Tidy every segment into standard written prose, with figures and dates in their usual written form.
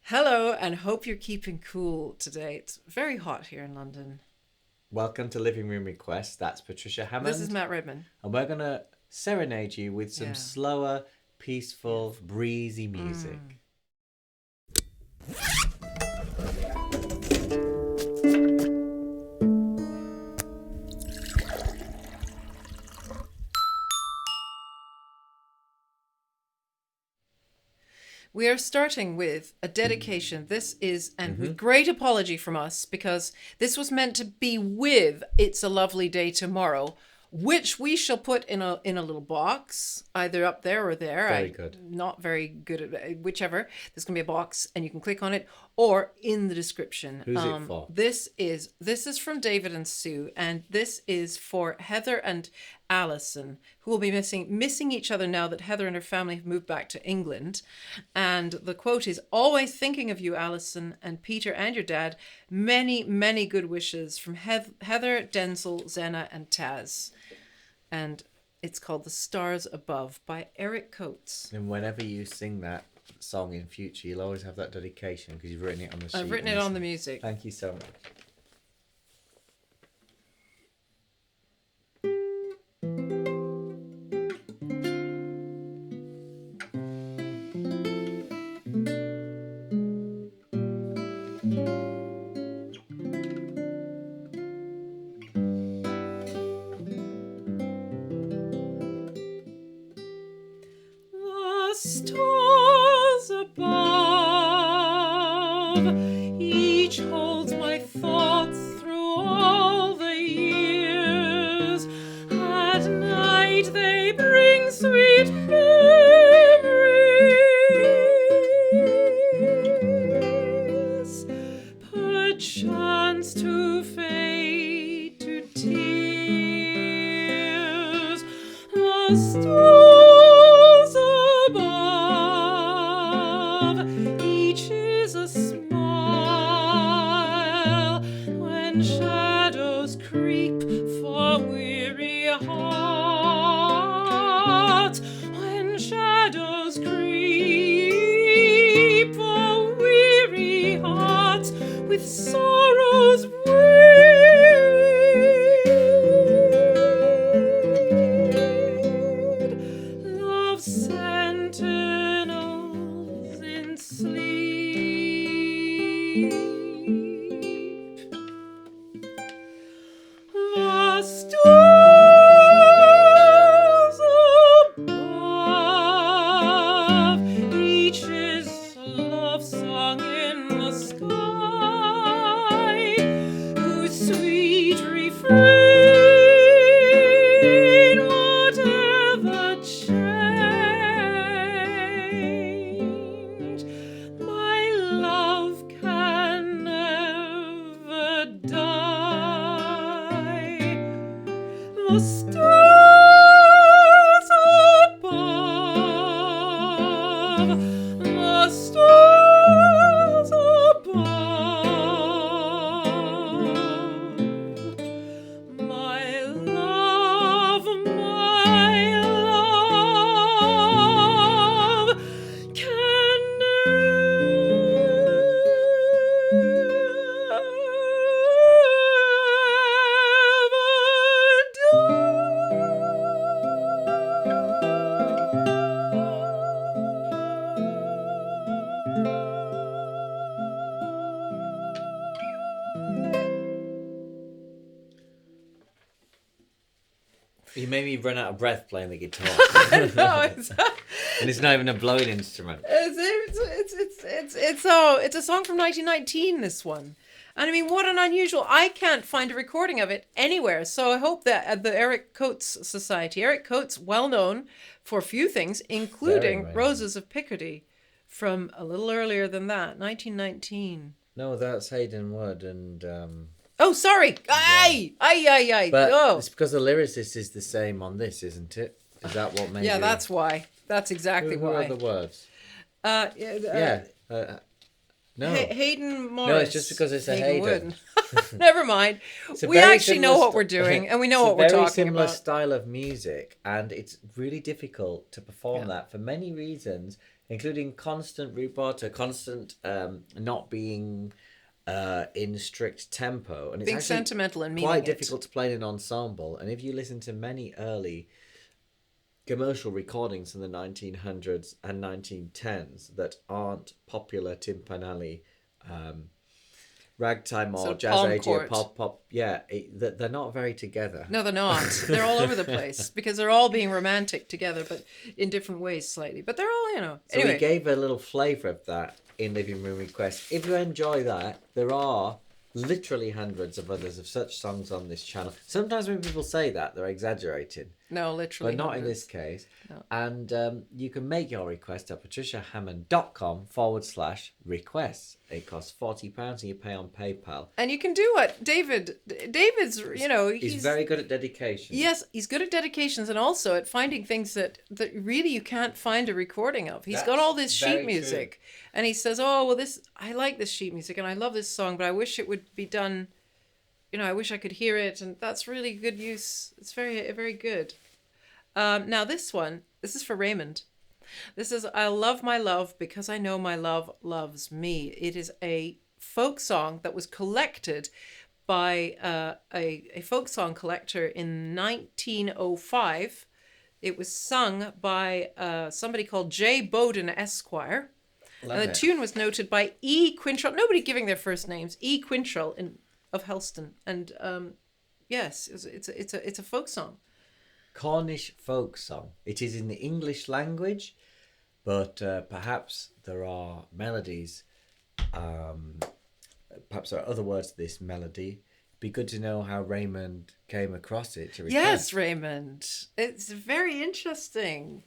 Hello, and hope you're keeping cool today. It's very hot here in London. Welcome to Living Room Request. That's Patricia This is Hammond. Matt Redman. And we're going to serenade you with some Yeah. slower, peaceful, breezy music. We are starting with a dedication. This is, and with great apology from us, because this was meant to be with It's a Lovely Day Tomorrow, which we shall put in a little box, either up there or there. Very good. Not very good at whichever. There's going to be a box and you can click on it, or in the description. Who's it for? This is from David and Sue, and this is for Heather and Alison, who will be missing each other now that Heather and her family have moved back to England. And the quote is, "Always thinking of you, Alison, and Peter and your dad. Many, many good wishes from Heather, Denzel, Zena, and Taz." And it's called The Stars Above by Eric Coates. And whenever you sing that song in future, you'll always have that dedication because you've written it on the sheet. I've written it on the music. Thank you so much. The stars above, each holds my thoughts through all the years. At night they bring sweet memories, perchance to fade to tears. The stars above, each is a smile when shadows creep for weary hearts. When shadows creep for weary hearts with sorrows weird, love sentinels in sleep. The stars above, each is a love song in the sky, whose sweet refrain, whatever change, my love can never die. The stars above, the stars above, my love can You made me run out of breath playing the guitar. No, it's And it's not even a blowing instrument. it's a song from 1919, this one. And I mean, what an unusual, I can't find a recording of it anywhere. So I hope that at the Eric Coates Society, Eric Coates, well known for a few things, including Very well. Roses of Picardy from a little earlier than that, 1919. No, that's Hayden Wood and... Oh, sorry. Aye. But Oh. it's because the lyricist is the same on this, isn't it? Is that what made Yeah, you... that's why. That's exactly Who why. are the words? Yeah. No. Hayden Morris. No, it's just because it's a Hayden. Wood. Never mind. It's a We very actually know similar what we're doing, and we know it's what we're a very talking similar about. style of music, and it's really difficult to perform Yeah. that for many reasons, including constant rubato, constant not being in strict tempo, and it's Being actually sentimental and meaning quite it. difficult to play in an ensemble. And if you listen to many early commercial recordings from the 1900s and 1910s that aren't popular timpanelli, ragtime or Sort of jazz palm age or court. pop, they're not very together. No, they're not. They're all over the place because they're all being romantic together, but in different ways slightly. But they're all, So Anyway, we gave a little flavour of that in Living Room Requests. If you enjoy that, there are literally hundreds of others of such songs on this channel. Sometimes when people say that, they're exaggerating. no, literally. But not hundreds. in this case. No. And you can make your request at patriciahammond.com/requests. It costs £40 and you pay on PayPal. And you can do what David's, He's very good at dedication. Yes, he's good at dedications and also at finding things that really you can't find a recording of. He's got all this sheet music. And he says, oh, well, I like this sheet music and I love this song, but I wish it would be done, I wish I could hear it. And that's really good use. It's very, very good. Now this is for Raymond. This is I Love My Love Because I Know My Love Loves Me. It is a folk song that was collected by a folk song collector in 1905. It was sung by somebody called J. Bowden Esquire. And the tune was noted by E. Quintrell. Nobody giving their first names. E. Quintrell of Helston. And yes, it's a folk song. Cornish folk song. It is in the English language, but perhaps there are melodies. Perhaps there are other words to this melody. It'd be good to know how Raymond came across it. Yes, Raymond. It's very interesting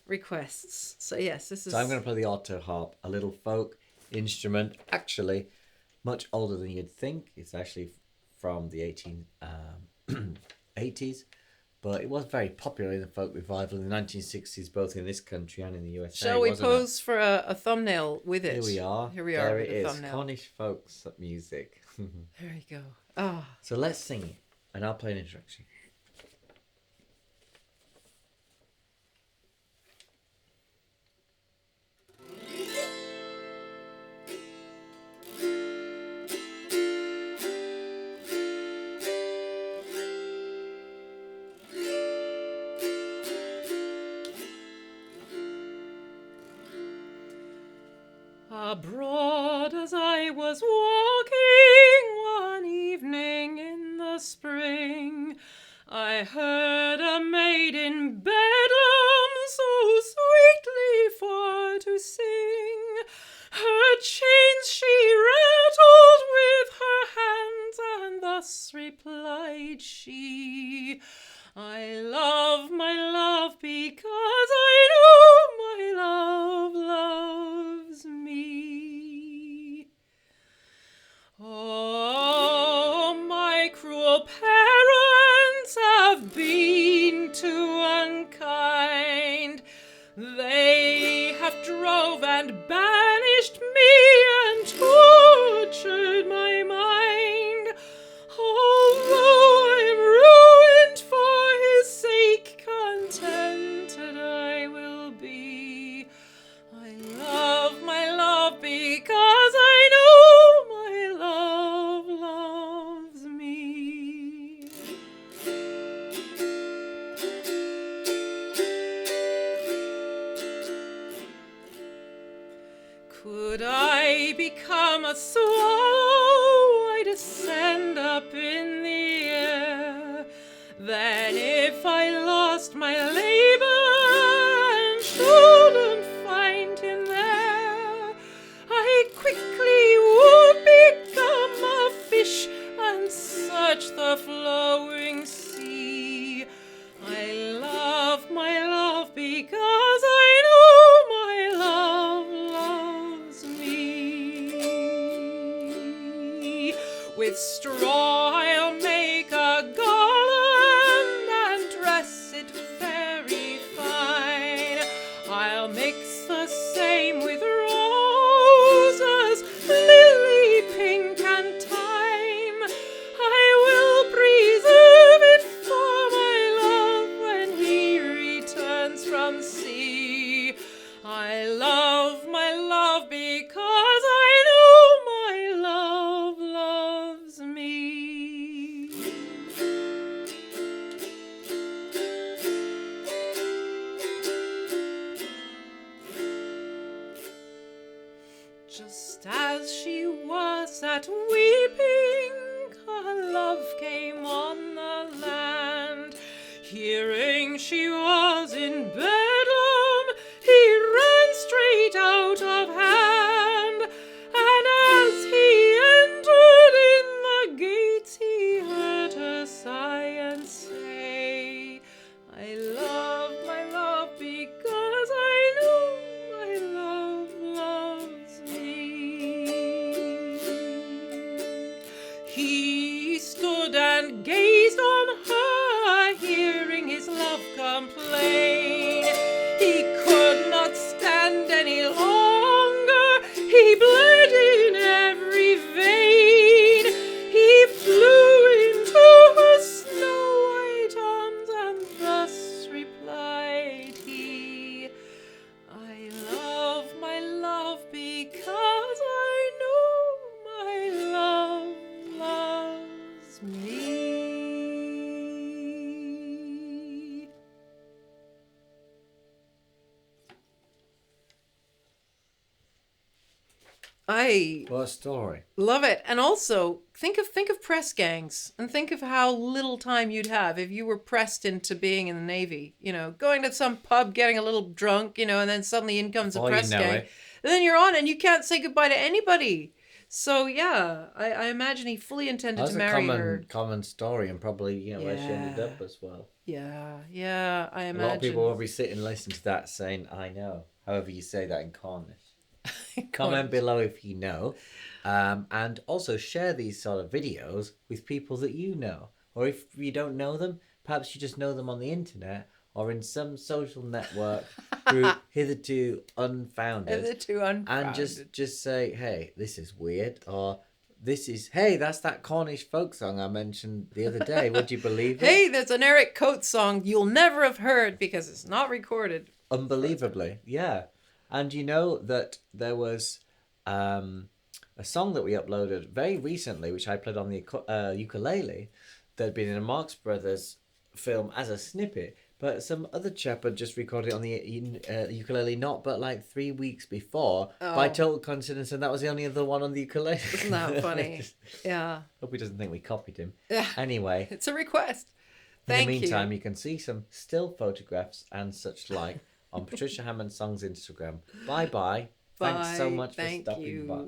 requests. So yes, this is. So I'm going to play the alto harp, a little folk instrument. Actually, much older than you'd think. It's actually from the 1880s. But it was very popular in the folk revival in the 1960s, both in this country and in the USA. Shall we pose for a thumbnail with it? Here we are. There it is. Thumbnail. Cornish folk music. There you go. Oh. So let's sing it, and I'll play an introduction. Abroad as I was walking one evening in the spring, I heard a maid in bedlam so sweetly for to sing. Her chains she rattled with her hands, and thus replied she, I love my love because I know my love loves me. Oh, my cruel parents have been too unkind. They have drove and banished me and tortured my mind. Although I'm ruined for his sake, contented I will be. I love my love because I know my love loves me. Could I become a swallow, I'd ascend up in the air. Then if I lost my labor and shouldn't find him there, I quickly would become a fish and search the flowing sea. I love my love because I know my love loves me. With straw I'll make a garland and dress it very fine. I'll mix the same with roses, lily, pink and thyme. I will preserve it for my love when he returns from sea. I love Just as she was at weeping, a love came on the land. Hearing she was in Bedlam, he ran straight out of hand. And as he entered in the gates, he heard her sigh and say, I love my love because I know my love loves me. He stood and gazed on her, hearing his love complain. He could not stand any longer, he bled in every vein. He flew into her snow-white arms and thus replied he, I love my love because I know my love loves me. I What a story. love it. And also think of press gangs and think of how little time you'd have if you were pressed into being in the Navy, you know, going to some pub, getting a little drunk, you know, and then suddenly in comes a Before you press know gang. it. And then you're on and you can't say goodbye to anybody. So yeah, I imagine he fully intended That's to a marry her. common story, and probably, you know, where she ended Yeah. up as well. Yeah, I A imagine. lot of people will be sitting and listening to that saying, I know. However you say that in Cornish. Comment below if you know. And also share these sort of videos with people that you know. Or if you don't know them, perhaps you just know them on the internet or in some social network group hitherto unfounded. Hitherto unfounded. And just say, hey, this is weird. Or hey, that's that Cornish folk song I mentioned the other day. Would you believe it? Hey, there's an Eric Coates song you'll never have heard because it's not recorded. Unbelievably, yeah. And you know that there was a song that we uploaded very recently, which I played on the ukulele, that had been in a Marx Brothers film as a snippet, but some other chap had just recorded it on the ukulele not but like 3 weeks before, by total coincidence, and that was the only other one on the ukulele. Isn't that funny? Yeah. Hope he doesn't think we copied him. Yeah. Anyway, It's a request. in Thank the meantime, you can see some still photographs and such like on Patricia Hammond Songs Instagram. Bye bye. Thanks so much for Thank stopping you. by.